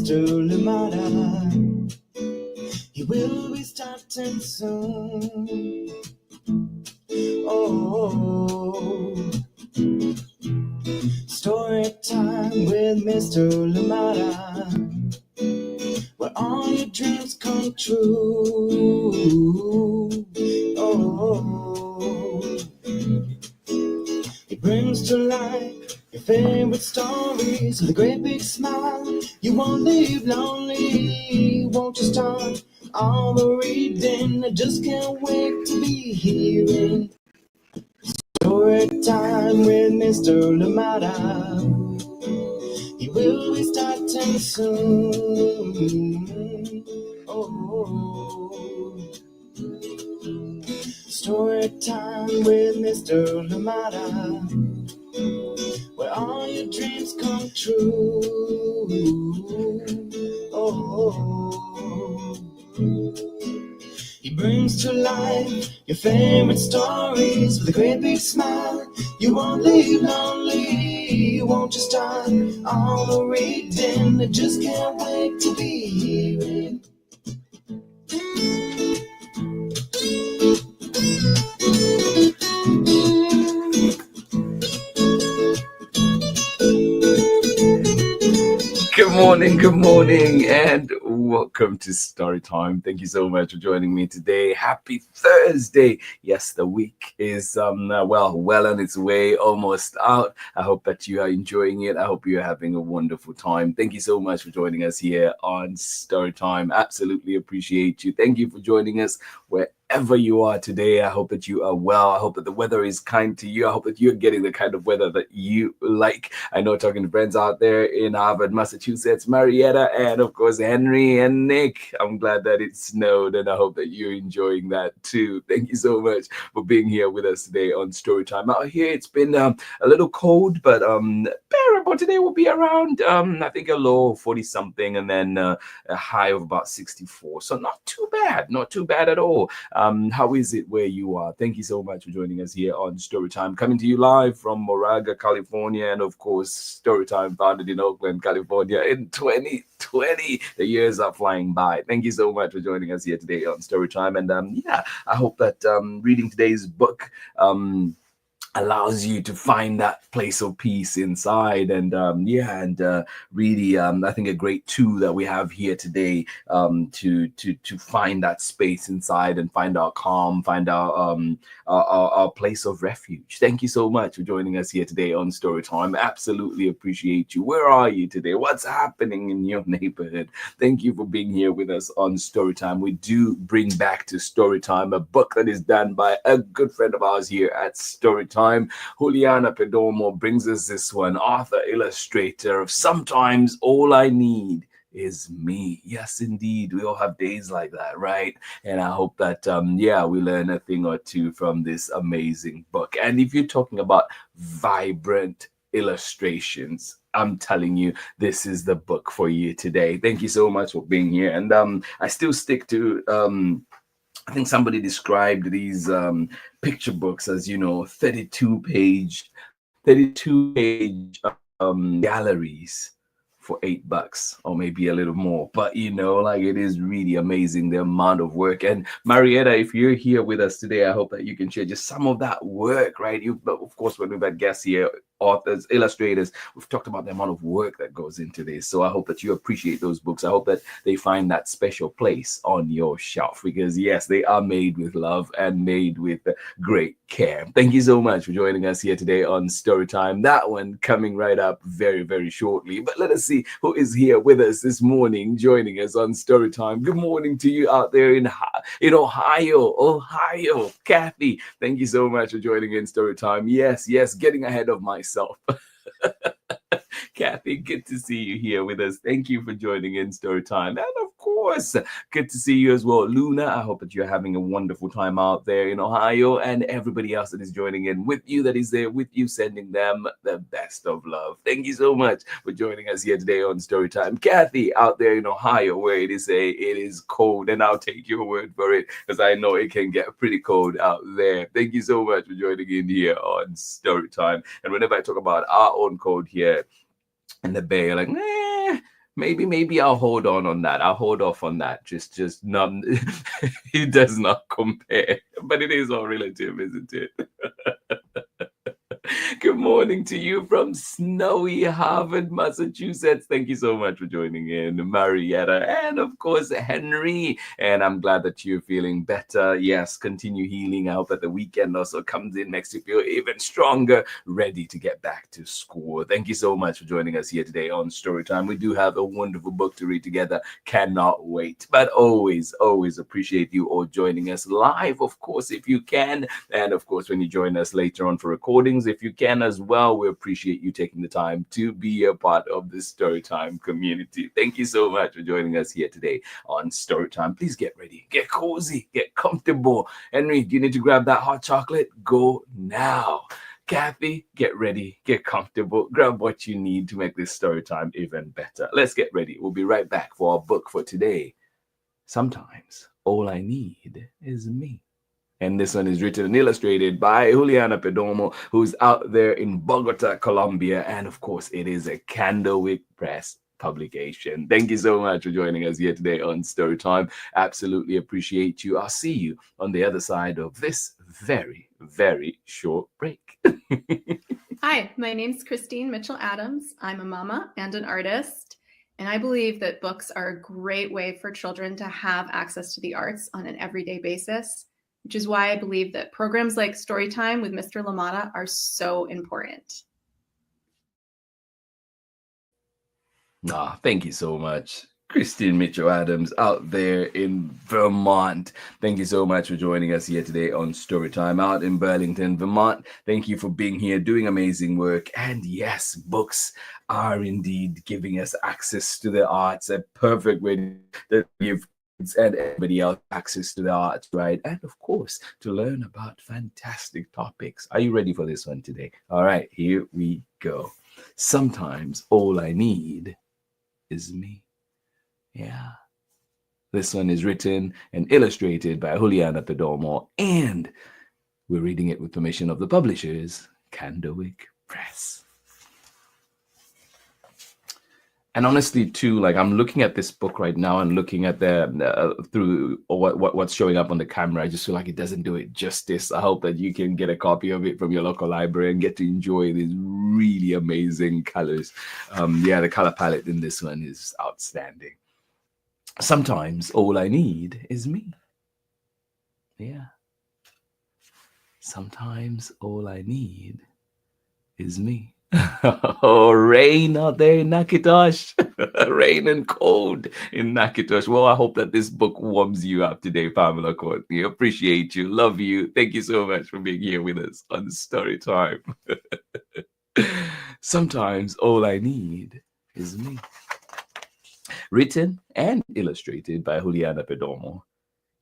Mr. Limata. He will be starting soon. Oh, story time with Mr. Limata, where all your dreams come true. Oh, he brings to life your favorite stories with a great big smile. You won't leave lonely, won't you start all the reading? I just can't wait to be hearing story time with Mr. Limata. He will be starting soon. Oh, story time with Mr. Limata, where all your dreams come true. Oh, he brings to life your favorite stories with a great big smile. You won't leave lonely, won't you start all the reading? I just can't wait to be hearing. Good morning, and welcome to Story Time. Thank you so much for joining me today. Happy Thursday. Yes, the week is well on its way, almost out. I hope that you are enjoying it. I hope you're having a wonderful time. Thank you so much for joining us here on Story Time. Absolutely appreciate you. Thank you for joining us wherever you are today. I hope that you are well. I hope that the weather is kind to you. I hope that you're getting the kind of weather that you like. I know, talking to friends out there in Harvard, Massachusetts, Marietta, and of course Henry and Nick, I'm glad that it snowed, and I hope that you're enjoying that too. Thank you so much for being here with us today on Storytime. Out here it's been a little cold, but bearable. Today will be around I think a low of 40 something, and then a high of about 64. So not too bad at all. How is it where you are? Thank you so much for joining us here on Storytime, coming to you live from Moraga, California, and of course Storytime founded in Oakland, California in 2020. The years are flying by. Thank you so much for joining us here today on Storytime, and I hope that reading today's book allows you to find that place of peace inside, and really I think a great tool that we have here today to find that space inside and find our calm, find our place of refuge. Thank you so much for joining us here today on Storytime. Absolutely appreciate you. Where are you today? What's happening in your neighborhood? Thank you for being here with us on Storytime. We do bring back to Storytime a book that is done by a good friend of ours here at Storytime. Juliana Perdomo brings us this one, author, illustrator of Sometimes All I Need Is Me. Yes, indeed. We all have days like that, right? And I hope that, we learn a thing or two from this amazing book. And if you're talking about vibrant illustrations, I'm telling you, this is the book for you today. Thank you so much for being here. And I still stick to I think somebody described these picture books as, 32-page galleries for $8 or maybe a little more. But it is really amazing, the amount of work. And Marietta, if you're here with us today, I hope that you can share just some of that work, right? Of course, when we've had guests here, authors, illustrators, we've talked about the amount of work that goes into this. So I hope that you appreciate those books. I hope that they find that special place on your shelf, because yes, they are made with love and made with great care. Thank you so much for joining us here today on Storytime. That one coming right up very, very shortly. But let us see who is here with us this morning, joining us on Storytime. Good morning to you out there in Ohio. Kathy, thank you so much for joining in Storytime. Yes, getting ahead of myself. Kathy, good to see you here with us. Thank you for joining in Storytime. And of course, good to see you as well, Luna. I hope that you're having a wonderful time out there in Ohio, and everybody else that is joining in with you, that is there with you, sending them the best of love. Thank you so much for joining us here today on Storytime. Kathy, out there in Ohio, where it is cold, and I'll take your word for it, because I know it can get pretty cold out there. Thank you so much for joining in here on Storytime. And whenever I talk about our own cold here in the Bay, like, Maybe I'll hold on that. I'll hold off on that. Just not. It does not compare, but it is all relative, isn't it? Good morning to you from snowy Harvard, Massachusetts. Thank you so much for joining in, Marietta, and of course, Henry. And I'm glad that you're feeling better. Yes, continue healing. I hope that the weekend also comes in, makes you feel even stronger, ready to get back to school. Thank you so much for joining us here today on Storytime. We do have a wonderful book to read together. Cannot wait. But always appreciate you all joining us live, of course, if you can. And of course, when you join us later on for recordings, if you can as well, we appreciate you taking the time to be a part of the Storytime community. Thank you so much for joining us here today on Storytime. Please get ready, get cozy, get comfortable. Henry, do you need to grab that hot chocolate? Go now. Kathy, get ready, get comfortable, grab what you need to make this story time even better. Let's get ready. We'll be right back for our book for today. Sometimes all I need is me. And this one is written and illustrated by Juliana Perdomo, who's out there in Bogota, Colombia. And of course, it is a Candlewick Press publication. Thank you so much for joining us here today on Storytime. Absolutely appreciate you. I'll see you on the other side of this very, very short break. Hi, my name's Christine Mitchell-Adams. I'm a mama and an artist, and I believe that books are a great way for children to have access to the arts on an everyday basis, which is why I believe that programs like Storytime with Mr. Limata are so important. Thank you so much, Christine Mitchell-Adams out there in Vermont. Thank you so much for joining us here today on Storytime out in Burlington, Vermont. Thank you for being here, doing amazing work. And yes, books are indeed giving us access to the arts, a perfect way to give and everybody else access to the arts, right? And of course, to learn about fantastic topics. Are you ready for this one today? All right, here we go. Sometimes all I need is me. Yeah. This one is written and illustrated by Juliana Perdomo, and we're reading it with permission of the publishers, Candlewick Press. And honestly, too, like I'm looking at this book right now and looking at the through what's showing up on the camera, I just feel like it doesn't do it justice. I hope that you can get a copy of it from your local library and get to enjoy these really amazing colors. The color palette in this one is outstanding. Sometimes all I need is me. Yeah. Sometimes all I need is me. Oh, rain out there in Nakatosh. Rain and cold in Nakatosh. Well, I hope that this book warms you up today, Pamela Courtney. Appreciate you. Love you. Thank you so much for being here with us on Storytime. Sometimes all I need is me. Written and illustrated by Juliana Perdomo.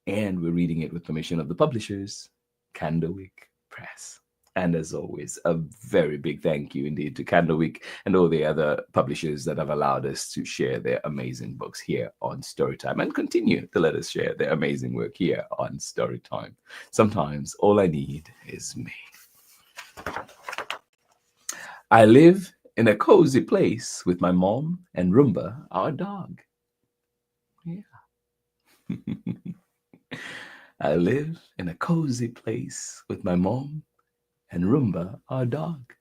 And we're reading it with permission of the publishers, Candlewick Press. And as always, a very big thank you indeed to Candlewick and all the other publishers that have allowed us to share their amazing books here on Storytime and continue to let us share their amazing work here on Storytime. Sometimes all I need is me. I live in a cozy place with my mom and Roomba, our dog. Yeah. I live in a cozy place with my mom and Roomba, our dog.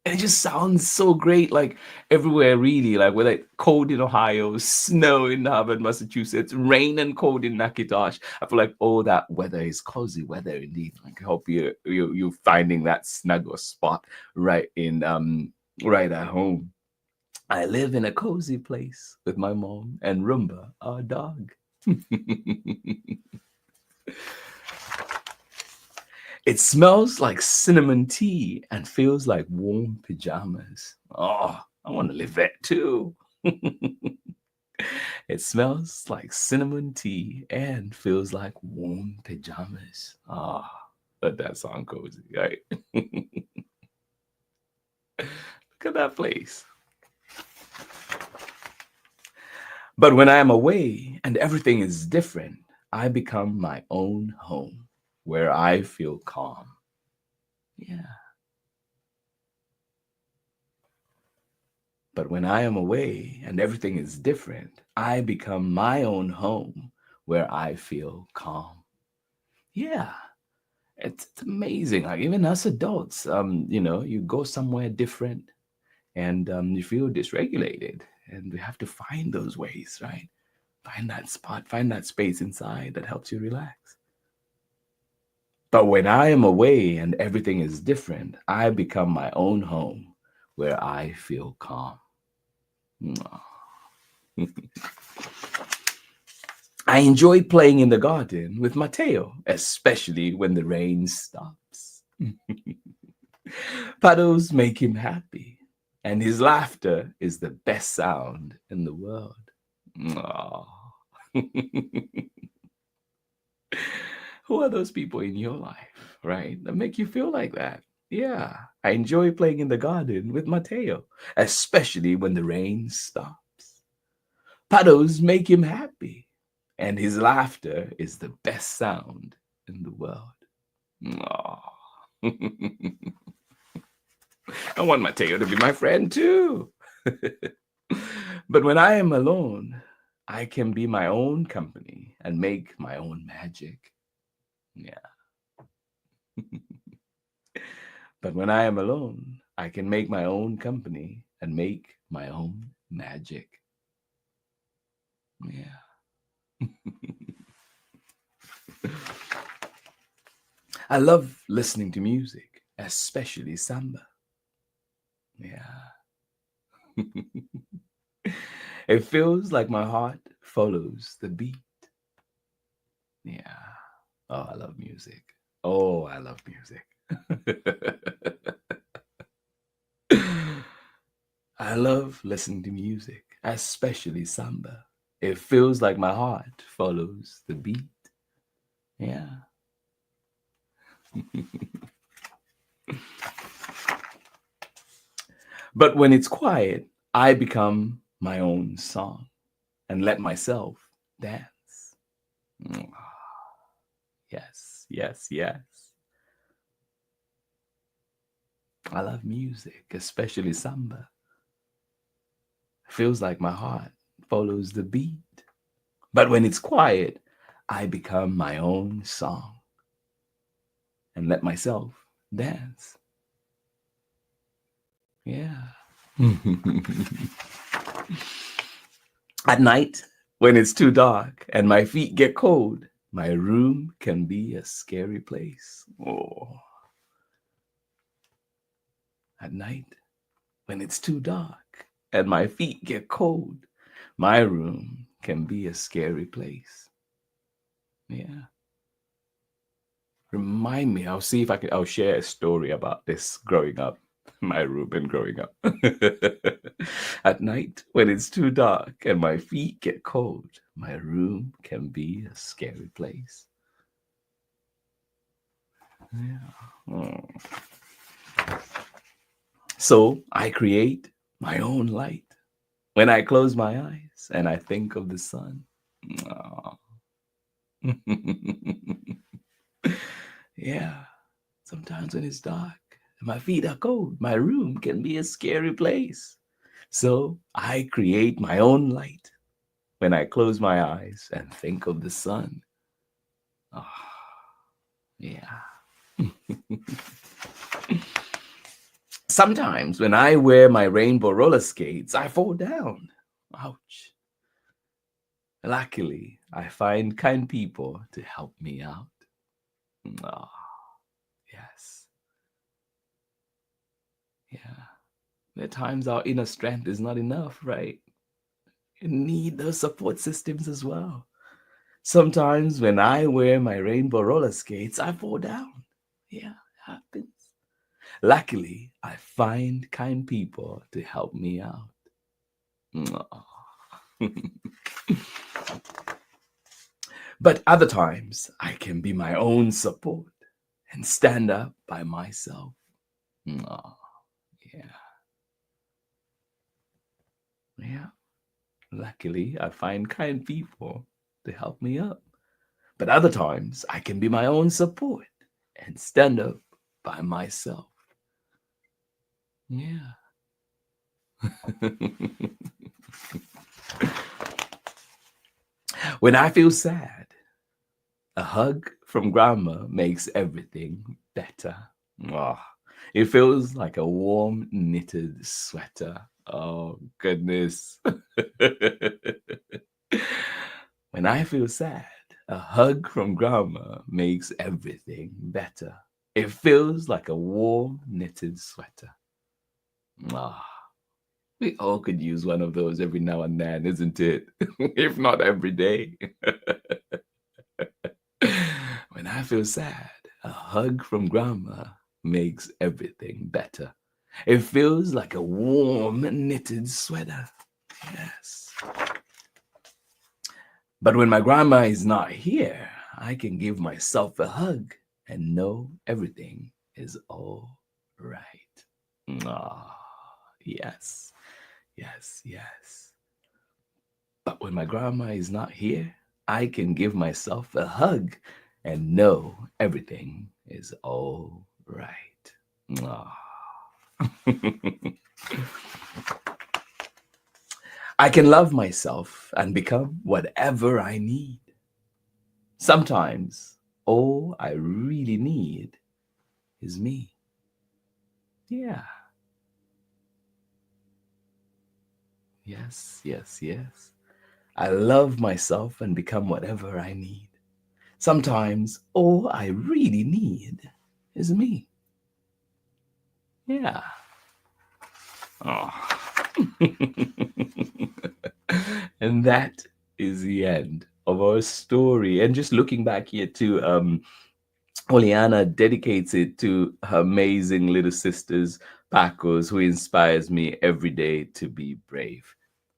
And it just sounds so great, like everywhere really, like whether it's cold in Ohio, snow in Harvard, Massachusetts, rain and cold in Nakatosh. I feel like all that weather is cozy weather indeed. Like I hope you're finding that snuggle spot right at home. I live in a cozy place with my mom and Roomba, our dog. It smells like cinnamon tea and feels like warm pajamas. Oh, I want to live there too. It smells like cinnamon tea and feels like warm pajamas. Ah, let that sound cozy, right? Look at that place. But when I am away and everything is different, I become my own home where I feel calm. Yeah. But when I am away and everything is different, I become my own home where I feel calm. Yeah, it's amazing. Like even as adults, you go somewhere different and you feel dysregulated, and we have to find those ways, right? Find that spot, find that space inside that helps you relax. But when I am away and everything is different, I become my own home where I feel calm. I enjoy playing in the garden with Mateo, especially when the rain stops. Puddles make him happy, and his laughter is the best sound in the world. Aw. Who are those people in your life, right, that make you feel like that? Yeah, I enjoy playing in the garden with Mateo, especially when the rain stops. Puddles make him happy, and his laughter is the best sound in the world. Aw. I want Mateo to be my friend too. But when I am alone, I can be my own company and make my own magic. Yeah. But when I am alone, I can make my own company and make my own magic. Yeah. I love listening to music, especially samba. Yeah. It feels like my heart follows the beat. Yeah. Oh, I love music. Oh, I love music. I love listening to music, especially samba. It feels like my heart follows the beat. Yeah. But when it's quiet, I become my own song and let myself dance. Yes, yes, yes. I love music, especially samba. Feels like my heart follows the beat. But when it's quiet, I become my own song and let myself dance. Yeah. At night, when it's too dark and my feet get cold, my room can be a scary place. Oh. At night, when it's too dark and my feet get cold, my room can be a scary place. Yeah. Remind me, I'll see if I'll share a story about this growing up, my room and growing up. At night, when it's too dark and my feet get cold, my room can be a scary place. Yeah. Oh. So I create my own light when I close my eyes and I think of the sun. Oh. Yeah. Sometimes when it's dark and my feet are cold, my room can be a scary place. So I create my own light when I close my eyes and think of the sun. Oh, yeah. Sometimes when I wear my rainbow roller skates, I fall down. Ouch. Luckily, I find kind people to help me out. Oh, yes. Yeah. There are times our inner strength is not enough, right? You need those support systems as well. Sometimes when I wear my rainbow roller skates, I fall down. Yeah, it happens. Luckily, I find kind people to help me out. But other times, I can be my own support and stand up by myself. Yeah. Yeah. Luckily, I find kind people to help me up. But other times, I can be my own support and stand up by myself. Yeah. When I feel sad, a hug from grandma makes everything better. Ah, it feels like a warm knitted sweater. Oh, goodness. When I feel sad, a hug from grandma makes everything better. It feels like a warm knitted sweater. Ah, we all could use one of those every now and then, isn't it? If not every day. When I feel sad, a hug from grandma makes everything better. It feels like a warm knitted sweater. Yes. But when my grandma is not here, I can give myself a hug and know everything is all right. Ah, yes, yes, yes. But when my grandma is not here, I can give myself a hug and know everything is all right. Ah. I can love myself and become whatever I need. Sometimes all I really need is me. Yeah. Yes, yes, yes. I love myself and become whatever I need. Sometimes all I really need is me. Yeah. Oh. And that is the end of our story. And just looking back here to Juliana dedicates it to her amazing little sisters, Pacos, who inspires me every day to be brave.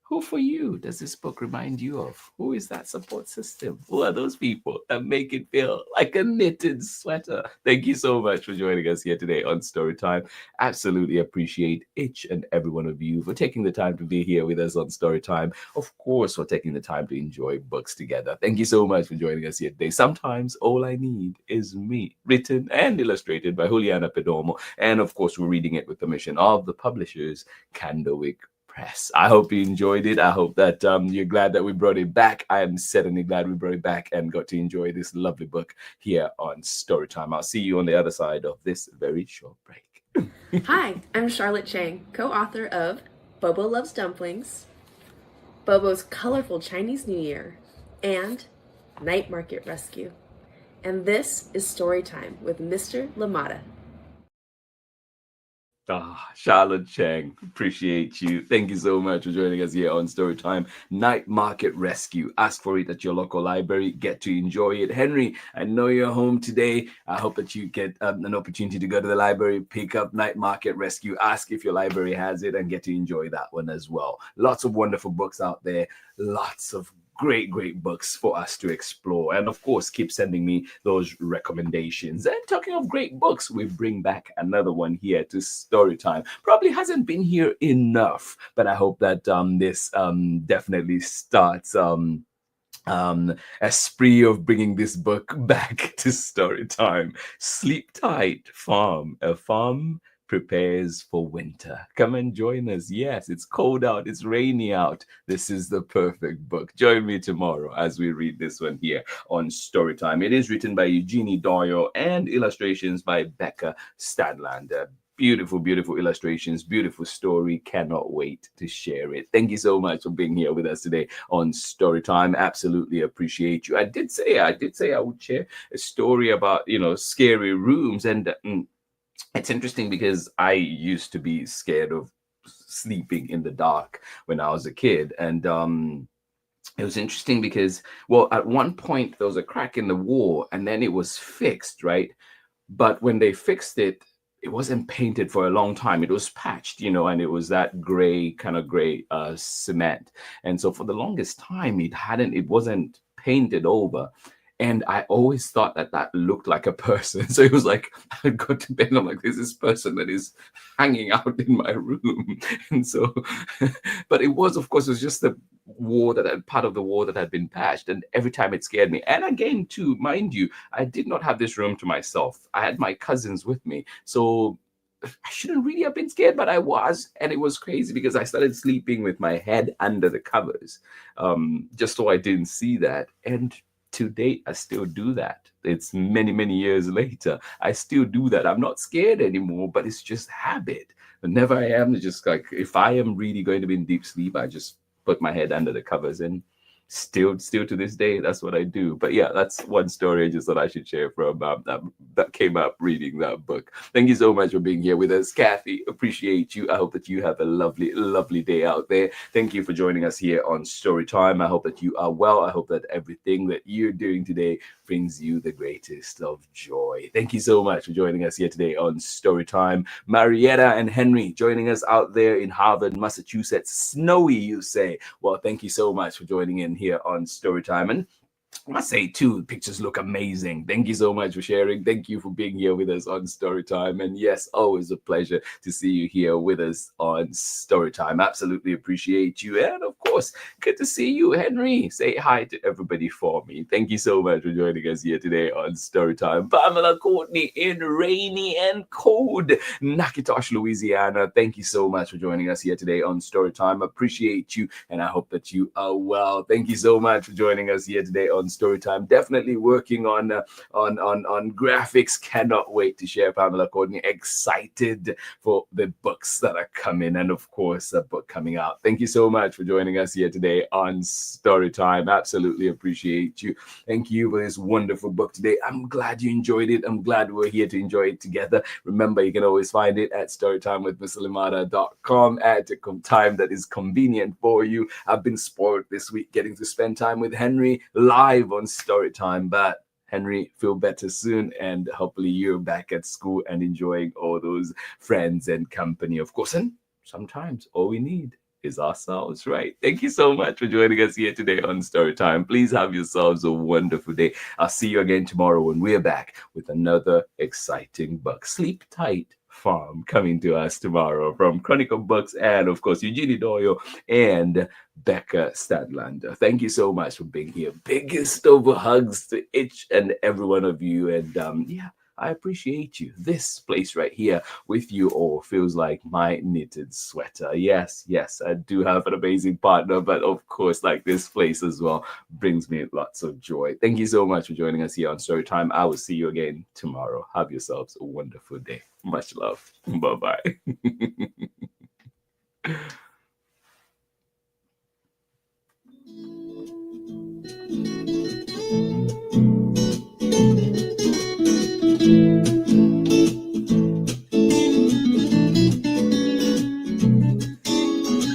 Who for you does this book remind you of? Who is that support system? Who are those people that make it feel like a knitted sweater? Thank you so much for joining us here today on Storytime. Absolutely appreciate each and every one of you for taking the time to be here with us on Storytime. Of course, for taking the time to enjoy books together. Thank you so much for joining us here today. Sometimes all I need is me, written and illustrated by Juliana Perdomo. And of course, we're reading it with permission of the publishers, Candlewick Press. I hope you enjoyed it. I hope that you're glad that we brought it back. I am certainly glad we brought it back and got to enjoy this lovely book here on Storytime. I'll see you on the other side of this very short break. Hi, I'm Charlotte Chang, co-author of Bobo Loves Dumplings, Bobo's Colorful Chinese New Year, and Night Market Rescue. And this is Storytime with Mr. Limata. Charlotte Chang, appreciate you. Thank you so much for joining us here on Storytime. Night Market Rescue. Ask for it at your local library. Get to enjoy it. Henry, I know you're home today. I hope that you get an opportunity to go to the library, pick up Night Market Rescue, ask if your library has it, and get to enjoy that one as well. Lots of wonderful books out there. Lots of great books for us to explore, and of course keep sending me those recommendations. And talking of great books, we bring back another one here to Storytime. Probably hasn't been here enough, but I hope that this definitely starts a spree of bringing this book back to Storytime. Sleep Tight Farm, a farm prepares for winter. Come and join us. Yes, it's cold out, it's rainy out. This is the perfect book. Join me tomorrow as we read this one here on Storytime. It is written by Eugenie Doyle and illustrations by Becca Stadlander. Beautiful illustrations, beautiful story. Cannot wait to share it. Thank you so much for being here with us today on Storytime. Absolutely appreciate you. I did say I would share a story about, scary rooms, and it's interesting because I used to be scared of sleeping in the dark when I was a kid. And it was interesting because, well, at one point there was a crack in the wall and then it was fixed, right? But when they fixed it, it wasn't painted for a long time. It was patched, and it was that gray cement. And so for the longest time, it wasn't painted over. And I always thought that looked like a person. So it was like, I'd go to bed and I'm like, there's this person that is hanging out in my room. And so, but it was just the part of the wall that had been patched. And every time it scared me. And again, too, mind you, I did not have this room to myself. I had my cousins with me. So I shouldn't really have been scared, but I was. And it was crazy because I started sleeping with my head under the covers, just so I didn't see that. And to date, I still do that. It's many, many years later. I still do that. I'm not scared anymore, but it's just habit. Whenever I am, just like, if I am really going to be in deep sleep, I just put my head under the covers, and still to this day, that's what I do. But yeah, that's one story I just thought I should share from that came up reading that book. Thank you so much for being here with us, Kathy. Appreciate you. I hope that you have a lovely day out there. Thank you for joining us here on Storytime. I hope that you are well. I hope that everything that you're doing today brings you the greatest of joy. Thank you so much for joining us here today on Storytime. Marietta and Henry joining us out there in Harvard, Massachusetts. Snowy, you say? Well, thank you so much for joining in here on Storytime. And I must say, too, pictures look amazing. Thank you so much for sharing. Thank you for being here with us on Storytime. And yes, always a pleasure to see you here with us on Storytime. Absolutely appreciate you. And of course, good to see you, Henry. Say hi to everybody for me. Thank you so much for joining us here today on Storytime. Pamela Courtney in rainy and cold Nakitosh, Louisiana. Thank you so much for joining us here today on Storytime. Appreciate you. And I hope that you are well. Thank you so much for joining us here today on Storytime. Definitely working on graphics. Cannot wait to share. Pamela Courtney, excited for the books that are coming, and of course a book coming out. Thank you so much for joining us here today on Storytime. Absolutely appreciate you. Thank you for this wonderful book today. I'm glad you enjoyed it. I'm glad we're here to enjoy it together. Remember, you can always find it at storytimewithmrlimata.com at a time that is convenient for you. I've been spoiled this week getting to spend time with Henry live on Storytime, but Henry, feel better soon, and hopefully you're back at school and enjoying all those friends and company, of course. And sometimes all we need is ourselves, right? Thank you so much for joining us here today on Storytime. Please have yourselves a wonderful day. I'll see you again tomorrow when we're back with another exciting book. Sleep tight. Farm coming to us tomorrow from Chronicle Books and, of course, Eugenie Doyle and Becca Stadlander. Thank you so much for being here. Biggest of hugs to each and every one of you. And yeah, I appreciate you. This place right here with you all feels like my knitted sweater. Yes, I do have an amazing partner, but of course, like this place as well brings me lots of joy. Thank you so much for joining us here on Storytime. I will see you again tomorrow. Have yourselves a wonderful day. Much love. Bye-bye.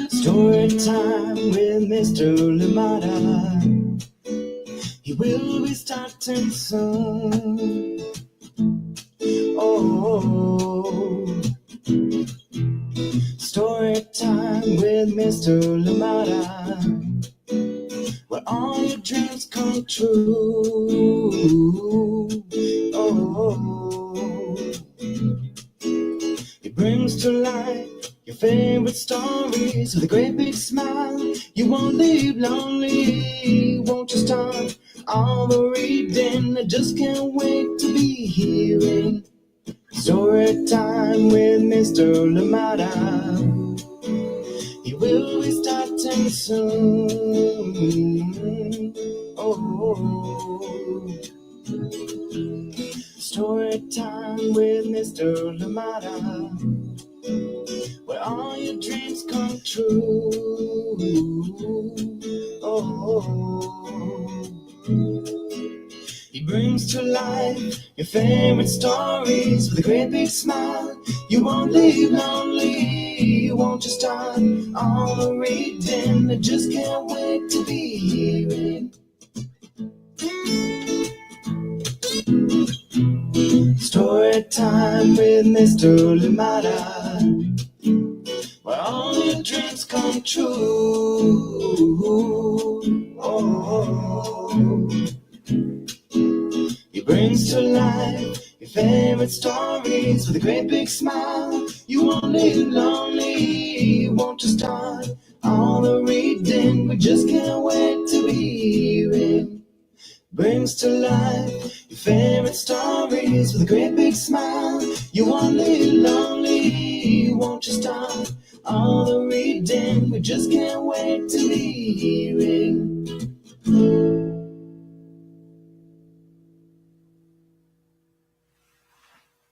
Story time with Mr. Limata. He will be starting soon. Oh, story time with Mr. Limata, where all your dreams come true. Oh, he brings to life your favorite stories with a great big smile. You won't leave lonely. Won't you start all the reading? I just can't wait to be hearing story time with Mr. Limata. He will be starting soon. Oh, story time with Mr. Limata, where all your dreams come true. Oh, he brings to life your favorite stories with a great big smile. You won't leave lonely. Won't you start all the reading? I just can't wait to be hearing story time with Mr. Limata, where all your dreams come true. Oh, he brings to life your favorite stories with a great big smile. You won't live lonely. Won't you start all the reading? We just can't wait to be hearing. Brings to life your favorite stories with a great big smile. You won't live lonely. won't you start all the reading? We just can't wait till we hear it.